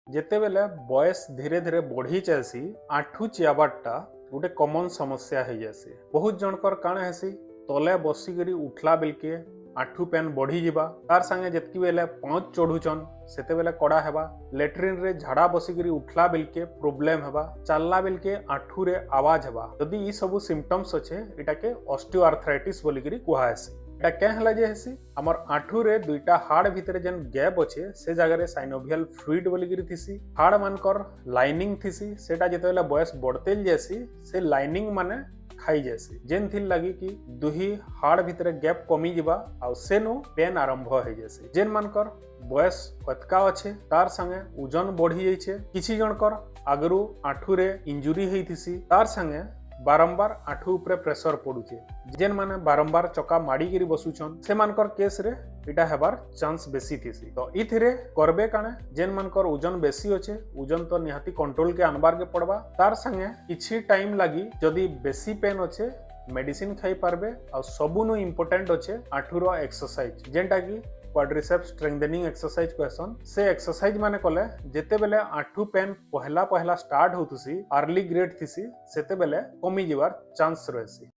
जेते बेले बयस धीरे धीरे बढ़ी चलसी आंठू चियाबाटा गोटे कॉमन समस्या हो जासी। बहुत जनकर काण हेसी तले बसिकरी उठला बेलके आंठू पेन बढ़ी जिबा तार संगे जतकी बेले पहुंच चढ़ुचन सेते बेले कड़ा हेबा लेट्रिन रे झाड़ा बसिकरी उठला बेलके प्रॉब्लम हेबा चलला बेलके आंठू रे आवाज हेबा। यदि ई सब सिम्पटम्स अच्छे इटा के ऑस्टियोआर्थराइटिस बोलिकरी कुहा हेसी। एटा क्या हला जे हेसी हमर आंठू रे दुईटा हाड़ भितरे जेन गैप अच्छे से जगह रे साइनोवियल फ्लूइड बोलिकरी थिसी। हाड़ मानकर लाइनिंग थिसी सेटा जेते बेले बयस बढ़तेल जैसी से लाइनिंग माने खाई जैसी जेन थिल लगी कि दुही हाड़ भितरे गैप कमी जिबा आ सेनु पेन आरंभ हो जैसी। जेन मानकर बयस कतका अच्छे तार संगे ओजन बढ़ी जाइछे किछि जनकर आगरू आंठू रे इंजुरी हेइथिसी तार संगे बारंबार आंठू उपरे प्रेशर पड़ुचे जेन माने बारंबार चका माड़ी गिरी बसुछन से मानकर केस रे इटा हेबार चांस बेसी थिसी। तो इथिरे करबे काने जेन मानकर ओजन बेसी अच्छे ओजन तो निहाती कंट्रोल के आनबार के पड़बा तार संगे किछि टाइम लगी जदि बेसी पेन अच्छे मेडिसिन खाई पारबे आ सबुनु इंपोर्टेंट अच्छे आंठूर एक्सरसाइज जेनटा कि क्वाड्रिसेप्स स्ट्रेंथनिंग एक्सरसाइज कहसन। से एक्सरसाइज माने कले जेते बेले आंठू पेन पहला स्टार्ट होतुसी अर्ली ग्रेड थिसी सेते बेले कमी जिवार चांस रहसी।